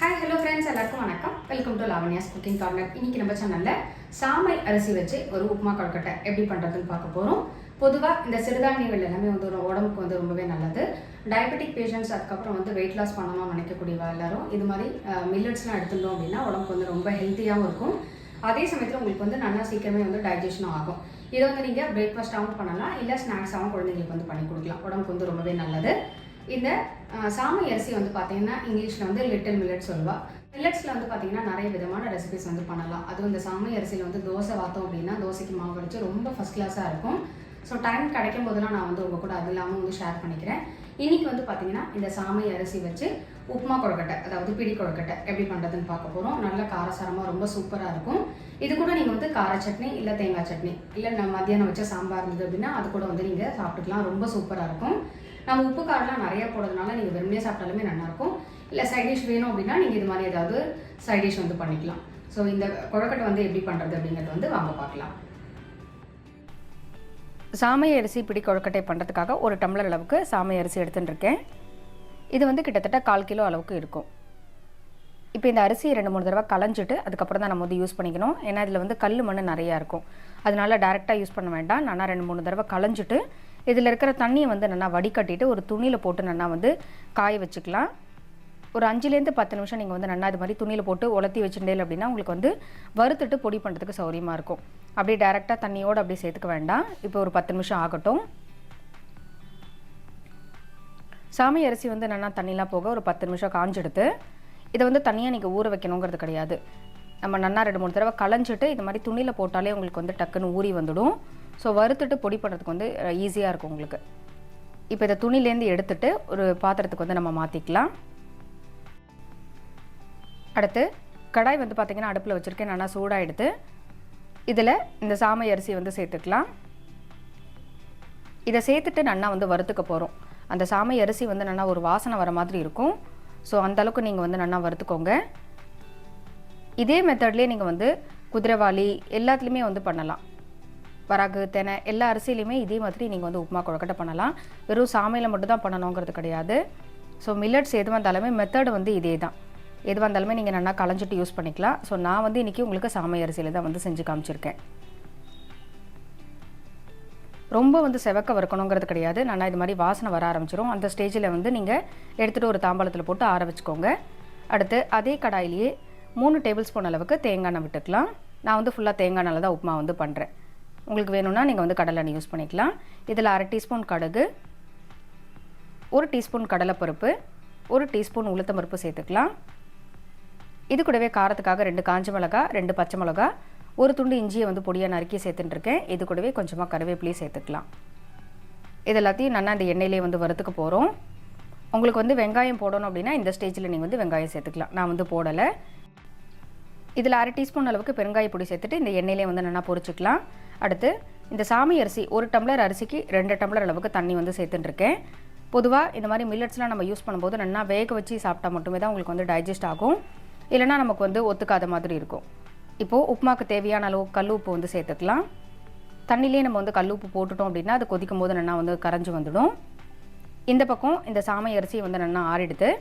Hi hello friends, எல்லாருக்கும் வணக்கம். Welcome to Lavanya's cooking corner. இன்னைக்கு நம்ம சேனலில் சாமை அரிசி வச்சு ஒரு உப்புமா கொழுக்கட்டை எப்படி பண்ணுறதுன்னு பார்க்க போகிறோம். பொதுவாக இந்த சிறுதானியங்கள் எல்லாமே வந்து ஒரு உடம்புக்கு வந்து ரொம்பவே நல்லது. டயபெட்டிக் பேஷண்ட்ஸ், அதுக்கப்புறம் வந்து வெயிட் லாஸ் பண்ணணும்னு நினைக்கக்கூடியவா எல்லாரும் இது மாதிரி மில்லட்ஸ்லாம் எடுத்துட்டோம் அப்படின்னா உடம்புக்கு வந்து ரொம்ப ஹெல்த்தியாகவும் இருக்கும். அதே சமயத்தில் உங்களுக்கு வந்து நல்லா சீக்கிரமே வந்து டைஜஷனும் ஆகும். இதை வந்து நீங்கள் பிரேக்ஃபாஸ்ட்டாகவும் பண்ணலாம், இல்லை ஸ்நாக்ஸாகவும் குழந்தைங்களுக்கு வந்து பண்ணி கொடுக்கலாம். உடம்புக்கு வந்து ரொம்பவே நல்லது. இந்த சாமை அரிசி வந்து பார்த்தீங்கன்னா இங்கிலீஷில் வந்து லிட்டில் மில்லட் சொல்லுவாள். மில்லட்ஸில் வந்து பார்த்தீங்கன்னா நிறைய விதமான ரெசிபிஸ் வந்து பண்ணலாம். அதுவும் இந்த சாமை அரிசியில் வந்து தோசை வாத்தோம் அப்படின்னா தோசைக்கு மாவு வச்சு ரொம்ப ஃபஸ்ட் கிளாஸாக இருக்கும். ஸோ டைம் கிடைக்கும் போதெல்லாம் நான் வந்து உங்கள் கூட அது இல்லாமல் வந்து ஷேர் பண்ணிக்கிறேன். இன்றைக்கி வந்து பார்த்தீங்கன்னா இந்த சாமை அரிசி வச்சு உப்புமா கொழுக்கட்டை, அதாவது பிடி கொழுக்கட்டை எப்படி பண்ணுறதுன்னு பார்க்க போகிறோம். நல்ல காரசாரமாக ரொம்ப சூப்பராக இருக்கும். இது கூட நீங்கள் வந்து கார சட்னி இல்லை தேங்காய் சட்னி இல்லை நான் மத்தியானம் வச்ச சாம்பார் இருந்தது அப்படின்னா அது கூட வந்து நீங்கள் சாப்பிட்டுக்கலாம். ரொம்ப சூப்பராக இருக்கும். நம்ம உப்பு காரெலாம் நிறையா போடுறதுனால நீங்கள் வெறுமையாக சாப்பிட்டாலுமே நல்லாயிருக்கும். இல்லை சைட் டிஷ் வேணும் அப்படின்னா நீங்கள் இது மாதிரி ஏதாவது சைட் டிஷ் வந்து பண்ணிக்கலாம். ஸோ இந்த கொழுக்கட்டை வந்து எப்படி பண்ணுறது அப்படிங்கிறது வந்து வாங்க பார்க்கலாம். சாமை அரிசி பிடி கொழுக்கட்டை பண்ணுறதுக்காக ஒரு டம்ளர் அளவுக்கு சாமை அரிசி எடுத்துட்டுருக்கேன். இது வந்து கிட்டத்தட்ட 1/4 கிலோ அளவுக்கு இருக்கும். இப்போ இந்த அரிசி 2-3 தடவை களைஞ்சிட்டு அதுக்கப்புறம் தான் நம்ம வந்து யூஸ் பண்ணிக்கணும். ஏன்னா இதில் வந்து கல் மண் நிறையா இருக்கும். அதனால டேரெக்டாக யூஸ் பண்ண வேண்டாம். நல்லா 2-3 தடவை களைஞ்சிட்டு இதில் இருக்கிற தண்ணியை வந்து நல்லா வடிகட்டிட்டு ஒரு துணியில் போட்டு நல்லா வந்து காய வச்சுக்கலாம். ஒரு 5-10 நிமிஷம் நீங்கள் வந்து நல்லா இது மாதிரி துணியில் போட்டு உலர்த்தி வச்சுட்டேன் அப்படின்னா உங்களுக்கு வந்து வறுத்துட்டு பொடி பண்ணுறதுக்கு சௌரியமாக இருக்கும். அப்படியே டேரெக்டாக தண்ணியோடு அப்படியே சேர்த்துக்க வேண்டாம். இப்போ ஒரு 10 நிமிஷம் ஆகட்டும். சாமை அரிசி வந்து நல்லா தண்ணிலாம் போக ஒரு 10 நிமிஷம் காஞ்செடுத்து இதை வந்து தனியாக நீங்கள் ஊற வைக்கணுங்கிறது கிடையாது. நம்ம நல்லா 2-3 தடவை களைஞ்சிட்டு இது மாதிரி துணியில் போட்டாலே உங்களுக்கு வந்து டக்குன்னு ஊறி வந்துடும். ஸோ வறுத்துட்டு பொடி பண்ணுறதுக்கு வந்து ஈஸியாக இருக்கும் உங்களுக்கு. இப்போ இதை துணிலேருந்து எடுத்துகிட்டு ஒரு பாத்திரத்துக்கு வந்து நம்ம மாற்றிக்கலாம். அடுத்து கடாய் வந்து பார்த்திங்கன்னா அடுப்பில் வச்சுருக்கேன். நல்லா சூடாக எடுத்து இதில் இந்த சாமை அரிசி வந்து சேர்த்துக்கலாம். இதை சேர்த்துட்டு நல்லா வந்து வறுத்துக்க போகிறோம். அந்த சாமை அரிசி வந்து நல்லா ஒரு வாசனை வர மாதிரி இருக்கும். ஸோ அந்தளவுக்கு நீங்கள் வந்து நல்லா வறுத்துக்கோங்க. இதே மெத்தட்லேயே நீங்கள் வந்து குதிரைவாளி எல்லாத்துலேயுமே வந்து பண்ணலாம். வரகு, தெனை எல்லா அரிசியிலையுமே இதே மாதிரி நீங்கள் வந்து உப்புமா கொழுக்கட்டை பண்ணலாம். வெறும் சாமையில் மட்டும் தான் பண்ணணுங்கிறது கிடையாது. ஸோ மில்லட்ஸ் எது வந்தாலுமே மெத்தடு வந்து இதே தான். எது வந்தாலுமே நீங்கள் நல்லா களைஞ்சிட்டு யூஸ் பண்ணிக்கலாம். ஸோ நான் வந்து இன்றைக்கி உங்களுக்கு சாமை அரிசியில் தான் வந்து செஞ்சு காமிச்சிருக்கேன். ரொம்ப வந்து செவக்க வறுக்கணுங்கிறது கிடையாது. நல்லா இது மாதிரி வாசனை வர ஆரம்பிச்சிடும். அந்த ஸ்டேஜில் வந்து நீங்கள் எடுத்துகிட்டு ஒரு தாம்பாளத்தில் போட்டு ஆற வச்சுக்கோங்க. அடுத்து அதே கடாயிலேயே 3 டேபிள் ஸ்பூன் அளவுக்கு தேங்காய் எண்ணெய் விட்டுக்கலாம். நான் வந்து ஃபுல்லாக தேங்காய் எண்ணெயில் தான் உப்புமா வந்து பண்ணுறேன். உங்களுக்கு வேணும்னா நீங்கள் வந்து கடலை எண்ணெய் யூஸ் பண்ணிக்கலாம். இதில் 1/2 டீஸ்பூன் கடுகு, 1 டீஸ்பூன் கடலைப்பருப்பு, 1 டீஸ்பூன் உளுத்தம்பருப்பு சேர்த்துக்கலாம். இது கூடவே காரத்துக்காக 2 காஞ்ச மிளகா, 2 பச்சை மிளகா, 1 துண்டு இஞ்சியை வந்து பொடியாக நறுக்கி சேர்த்துட்டுருக்கேன். இது கூடவே கொஞ்சமாக கருவேப்பிலையும் சேர்த்துக்கலாம். இது எல்லாத்தையும் நல்லா இந்த எண்ணெயிலே வந்து வறுத்துக்க போகிறோம். உங்களுக்கு வந்து வெங்காயம் போடணும் அப்படின்னா இந்த ஸ்டேஜில் நீங்கள் வந்து வெங்காயம் சேர்த்துக்கலாம். நான் வந்து போடலை. இதில் 1/2 டீஸ்பூன் அளவுக்கு பெருங்காய பொடி சேர்த்துட்டு இந்த எண்ணெயிலே வந்து நல்லா பொரிச்சுக்கலாம். அடுத்து இந்த சாமை அரிசி 1 டம்ளர் அரிசிக்கு 2 டம்ளர் அளவுக்கு தண்ணி வந்து சேர்த்துட்டுருக்கேன். பொதுவாக இந்த மாதிரி மில்லட்ஸ்லாம் நம்ம யூஸ் பண்ணும்போது நல்லா வேக வச்சு சாப்பிட்டா மட்டுமே தான் உங்களுக்கு வந்து டைஜஸ்ட் ஆகும். இல்லைனா நமக்கு வந்து ஒத்துக்காத மாதிரி இருக்கும். இப்போது உப்புமாக்கு தேவையான அளவு கல் உப்பு வந்து சேர்த்துக்கலாம். தண்ணியிலே நம்ம வந்து கல் உப்பு போட்டுட்டோம் அப்படின்னா அது கொதிக்கும் போது நல்லா வந்து கரைஞ்சி வந்துடும். இந்த பக்கம் இந்த சாமை அரிசியை வந்து நல்லா ஆறிடுத்து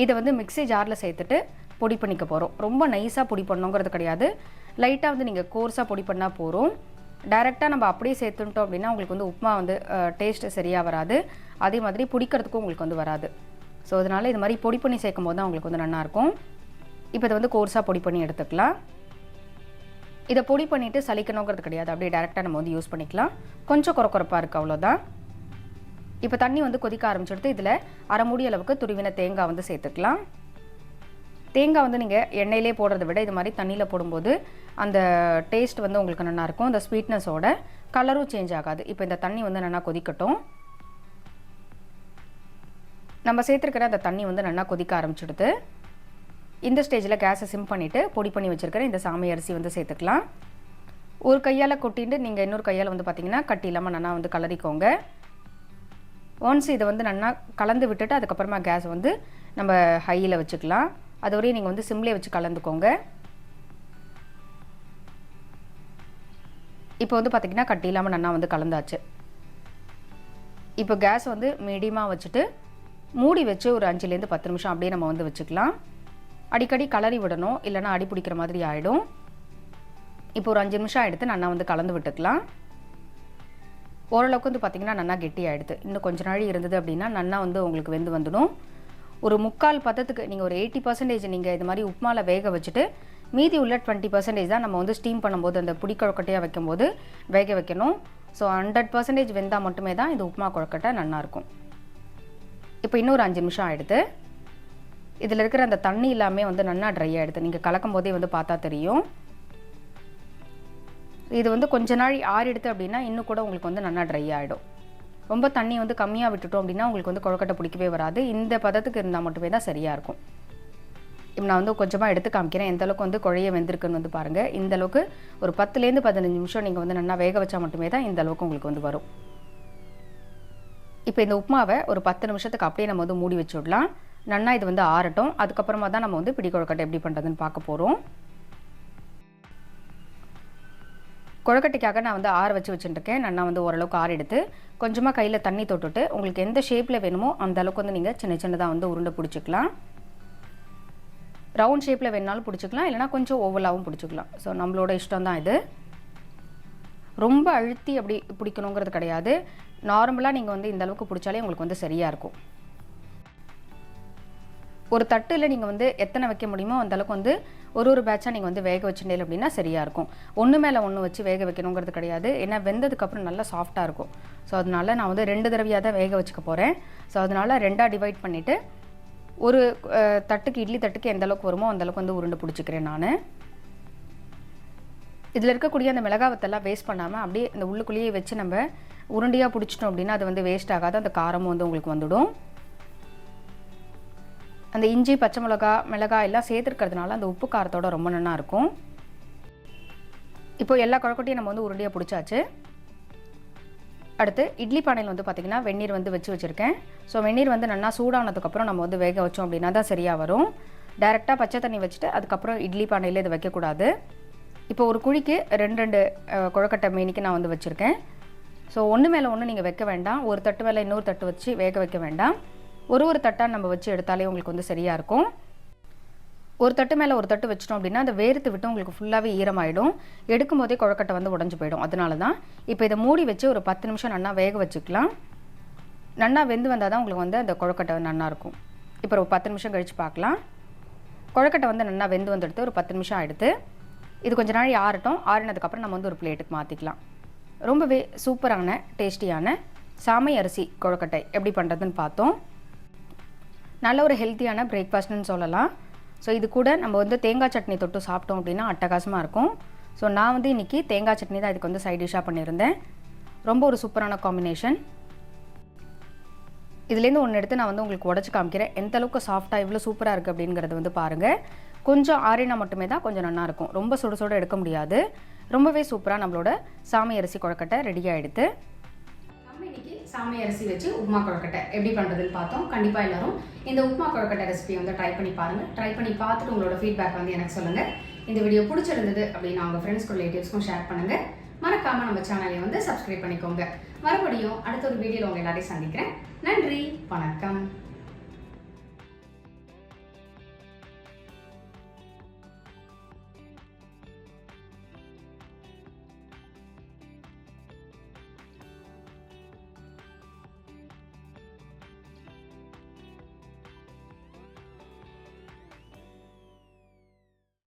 இதை வந்து மிக்ஸி ஜாரில் சேர்த்துட்டு பொடி பண்ணிக்க போகிறோம். ரொம்ப நைஸாக பொடி பண்ணணுங்கிறது கிடையாது. லைட்டாக வந்து நீங்கள் கோர்ஸாக பொடி பண்ணால் போகிறோம். டைரெக்டாக நம்ம அப்படியே சேர்த்துட்டோம் அப்படின்னா உங்களுக்கு வந்து உப்புமா வந்து டேஸ்ட்டு சரியாக வராது. அதே மாதிரி பிடிக்கிறதுக்கும் உங்களுக்கு வந்து வராது. ஸோ அதனால் இது மாதிரி பொடி பண்ணி சேர்க்கும் போது தான் உங்களுக்கு வந்து நல்லாயிருக்கும். இப்போ இதை வந்து கோர்ஸாக பொடி பண்ணி எடுத்துக்கலாம். இதை பொடி பண்ணிவிட்டு சலிக்கணுங்கிறது கிடையாது. அப்படியே டேரெக்டாக நம்ம வந்து யூஸ் பண்ணிக்கலாம். கொஞ்சம் குறக்குறப்பாக இருக்குது, அவ்வளோதான். இப்போ தண்ணி வந்து கொதிக்க ஆரம்பிச்சுட்டு இதில் 1/2 மூடி அளவுக்கு துருவின தேங்காய் வந்து சேர்த்துக்கலாம். தேங்காய் வந்து நீங்கள் எண்ணெயிலே போடுறத விட இது மாதிரி தண்ணியில் போடும்போது அந்த டேஸ்ட் வந்து உங்களுக்கு நல்லாயிருக்கும். அந்த ஸ்வீட்னஸோட கலரும் சேஞ்ச் ஆகாது. இப்போ இந்த தண்ணி வந்து நல்லா கொதிக்கட்டும். நம்ம சேர்த்துருக்கிற அந்த தண்ணி வந்து நல்லா கொதிக்க ஆரம்பிச்சுடுது. இந்த ஸ்டேஜில் கேஸை சிம் பண்ணிவிட்டு பொடி பண்ணி வச்சுருக்கிற இந்த சாமை அரிசி வந்து சேர்த்துக்கலாம். ஒரு கையால் கொட்டிட்டு நீங்கள் இன்னொரு கையால் வந்து பார்த்திங்கன்னா கட்டி இல்லாமல் நல்லா வந்து கலரிக்கோங்க. ஒன்ஸ் இதை வந்து நல்லா கலந்து விட்டுட்டு அதுக்கப்புறமா கேஸ் வந்து நம்ம ஹையில் வச்சுக்கலாம். அது வரையும் நீங்கள் வந்து சிம்லேயே வச்சு கலந்துக்கோங்க. இப்போ வந்து பார்த்திங்கன்னா கட்டி இல்லாமல் நல்லா வந்து கலந்தாச்சு. இப்போ கேஸ் வந்து மீடியமாக வச்சுட்டு மூடி வச்சு ஒரு 5-10 நிமிஷம் அப்படியே நம்ம வந்து வச்சுக்கலாம். அடிக்கடி கலரி விடணும், இல்லைனா அடி பிடிக்கிற மாதிரி ஆகிடும். இப்போ ஒரு 5 நிமிஷம் எடுத்து நல்லா வந்து கலந்து விட்டுக்கலாம். ஓரளவுக்கு வந்து பார்த்திங்கன்னா நல்லா கெட்டி ஆகிடுது. இன்னும் கொஞ்ச நாள் இருந்தது அப்படின்னா நல்லா வந்து உங்களுக்கு வெந்து வந்துடும். ஒரு 3/4 பதத்துக்கு நீங்கள் ஒரு 80% நீங்கள் இது மாதிரி உப்புமாவில் வேக வச்சுட்டு மீதி உள்ள 20% தான் நம்ம வந்து ஸ்டீம் பண்ணும்போது அந்த புடி கொழுக்கட்டையாக வைக்கும்போது வேக வைக்கணும். ஸோ 100% வெந்தால் மட்டுமே தான் இந்த உப்புமா கொழுக்கட்டை நல்லாயிருக்கும். இப்போ இன்னொரு 5 நிமிஷம் ஆகிடுது. இதில் இருக்கிற அந்த தண்ணி எல்லாமே வந்து நல்லா ட்ரை ஆகிடுது. நீங்கள் கலக்கும் போதே வந்து பார்த்தா தெரியும். இது வந்து கொஞ்ச நாள் ஆறிடுது அப்படின்னா இன்னும் கூட உங்களுக்கு வந்து நல்லா ட்ரை ஆகிடும். ரொம்ப தண்ணி வந்து கம்மியாக விட்டுட்டோம் அப்படின்னா உங்களுக்கு வந்து கொழுக்கட்டை பிடிக்கவே வராது. இந்த பதத்துக்கு இருந்தால் மட்டுமே தான் சரியாக இருக்கும். இப்போ நான் வந்து கொஞ்சமாக எடுத்து காமிக்கிறேன் எந்த அளவுக்கு வந்து குழைய வெந்திருக்குன்னு வந்து பாருங்கள். இந்த அளவுக்கு ஒரு 10லேருந்து 15 நிமிஷம் நீங்கள் வந்து நல்லா வேக வச்சா மட்டுமே தான் இந்த அளவுக்கு உங்களுக்கு வந்து வரும். இப்போ இந்த உப்புமாவை ஒரு 10 நிமிஷத்துக்கு அப்படியே நம்ம வந்து மூடி வச்சு விடலாம். நல்லா இது வந்து ஆறட்டும். அதுக்கப்புறமா தான் நம்ம வந்து பிடி கொழுக்கட்டை எப்படி பண்ணுறதுன்னு பார்க்க போகிறோம். கொழுக்கட்டைக்காக நான் வந்து ஆற வச்சு வச்சுட்டுருக்கேன். நல்லா வந்து ஓரளவுக்கு ஆற எடுத்து கொஞ்சமாக கையில் தண்ணி தொட்டுட்டு உங்களுக்கு எந்த ஷேப்பில் வேணுமோ அந்த அளவுக்கு வந்து நீங்கள் சின்ன சின்னதாக வந்து உருண்டை பிடிச்சிக்கலாம். ரவுண்ட் ஷேப்பில் வேணாலும் பிடிச்சிக்கலாம், இல்லைனா கொஞ்சம் ஓவலாகவும் பிடிச்சிக்கலாம். ஸோ நம்மளோட இஷ்டம் தான் இது. ரொம்ப அழுத்தி அப்படி பிடிக்கணுங்கிறது கிடையாது. நார்மலாக நீங்கள் வந்து இந்த அளவுக்கு பிடிச்சாலே உங்களுக்கு வந்து சரியாக இருக்கும். ஒரு தட்டில் நீங்கள் வந்து எத்தனை வைக்க முடியுமோ அந்தளவுக்கு வந்து ஒரு பேட்சாக நீங்கள் வந்து வேக வச்சுட்டே அப்படின்னா சரியாக இருக்கும். ஒன்று மேலே ஒன்று வச்சு வேக வைக்கணுங்கிறது கிடையாது. ஏன்னா வெந்ததுக்கப்புறம் நல்லா சாஃப்டாக இருக்கும். ஸோ அதனால் நான் வந்து 2 தடவையாக தான் வேக வச்சுக்க போகிறேன். ஸோ அதனால் 2ஆக டிவைட் பண்ணிவிட்டு ஒரு தட்டுக்கு இட்லி தட்டுக்கு எந்த அளவுக்கு வருமோ அந்தளவுக்கு வந்து உருண்டை பிடிச்சிக்கிறேன் நான். இதில் இருக்கக்கூடிய அந்த மிளகாவத்தெல்லாம் வேஸ்ட் பண்ணாமல் அப்படியே இந்த உள்ளுக்குள்ளேயே வச்சு நம்ம உருண்டையாக பிடிச்சிட்டோம் அப்படின்னா அது வந்து வேஸ்ட் ஆகாது. அந்த காரமும் வந்து உங்களுக்கு வந்துடும். அந்த இஞ்சி, பச்சை மிளகாய் எல்லாம் சேர்த்துருக்கிறதுனால அந்த உப்பு காரத்தோட ரொம்ப நல்லா இருக்கும். இப்போ எல்லா கொழுக்கட்டையும் நம்ம வந்து உருண்டையாக பிடிச்சாச்சு. அடுத்து இட்லி பானையில் வந்து பார்த்திங்கன்னா வெந்நீர் வந்து வச்சு வச்சுருக்கேன். ஸோ வெந்நீர் வந்து நல்லா சூடானதுக்கப்புறம் நம்ம வந்து வேக வச்சோம் அப்படின்னா தான் சரியாக வரும். டைரெக்டாக பச்சை தண்ணி வச்சுட்டு அதுக்கப்புறம் இட்லி பானையில் இதை வைக்கக்கூடாது. இப்போ ஒரு குழிக்கு 2 கொழுக்கட்டை மேனிக்கு நான் வந்து வச்சுருக்கேன். ஸோ ஒன்று மேலே ஒன்று நீங்கள் வைக்க வேண்டாம். ஒரு தட்டு மேலே இன்னொரு தட்டு வச்சு வேக வைக்க வேண்டாம். ஒரு தட்டாக நம்ம வச்சு எடுத்தாலே உங்களுக்கு வந்து சரியாக இருக்கும். ஒரு தட்டு மேலே ஒரு தட்டு வச்சிட்டோம் அப்படின்னா அந்த வேர்த்து விட்டு உங்களுக்கு ஃபுல்லாகவே ஈரமாயிடும். எடுக்கும் போதே கொழுக்கட்டை வந்து உடஞ்சி போயிடும். அதனால தான் இப்போ இதை மூடி வச்சு ஒரு 10 நிமிஷம் நல்லா வேக வச்சுக்கலாம். நல்லா வெந்து வந்தால் தான் உங்களுக்கு வந்து அந்த கொழுக்கட்டை நல்லாயிருக்கும். இப்போ ஒரு 10 நிமிஷம் கழித்து பார்க்கலாம். கொழுக்கட்டை வந்து நல்லா வெந்து வந்துடுத்து ஒரு 10 நிமிஷம் ஆகிடுது. இது கொஞ்சம் நாள் ஆறட்டும். ஆறினதுக்கப்புறம் நம்ம வந்து ஒரு பிளேட்டுக்கு மாற்றிக்கலாம். ரொம்பவே சூப்பரான டேஸ்டியான சாமை அரிசி கொழுக்கட்டை எப்படி பண்ணுறதுன்னு பார்த்தோம். நல்ல ஒரு ஹெல்த்தியான பிரேக்ஃபாஸ்ட்னு சொல்லலாம். ஸோ இது கூட நம்ம வந்து தேங்காய் சட்னி தொட்டு சாப்பிட்டோம் அப்படின்னா அட்டகாசமாக இருக்கும். ஸோ நான் வந்து இன்றைக்கி தேங்காய் சட்னி தான் இதுக்கு வந்து சைட் டிஷ்ஷாக பண்ணியிருந்தேன். ரொம்ப ஒரு சூப்பரான காம்பினேஷன். இதுலேருந்து ஒன்று எடுத்து நான் வந்து உங்களுக்கு உடச்சி காமிக்கிறேன். எந்த அளவுக்கு சாஃப்டாக இவ்வளோ சூப்பராக இருக்குது அப்படிங்கிறது வந்து பாருங்கள். கொஞ்சம் ஆறினா மட்டுமே தான் கொஞ்சம் நல்லாயிருக்கும். ரொம்ப சுட சுட எடுக்க முடியாது. ரொம்பவே சூப்பராக நம்மளோட சாமை அரிசி கொழுக்கட்டை ரெடியாக எடுத்து நம்ம இன்றைக்கி சாமை அரிசி வச்சு உப்புமா கொழுக்கட்டை எப்படி பண்ணுறதுன்னு பார்த்தோம். கண்டிப்பாக எல்லோரும் இந்த உப்புமா கொழுக்கட்டை ரெசிபி வந்து ட்ரை பண்ணி பாருங்கள். ட்ரை பண்ணி பார்த்துட்டு உங்களோட ஃபீட்பேக் வந்து எனக்கு சொல்லுங்கள். இந்த வீடியோ பிடிச்சிருந்தது அப்படின்னா உங்கள் ஃப்ரெண்ட்ஸ்க்கும் ரிலேட்டிவ்ஸ்க்கும் ஷேர் பண்ணுங்கள். மறக்காமல் நம்ம சேனலை வந்து சப்ஸ்கிரைப் பண்ணிக்கோங்க. மறுபடியும் அடுத்த ஒரு வீடியோவில் உங்கள் எல்லாரையும் சந்திக்கிறேன். நன்றி, வணக்கம்.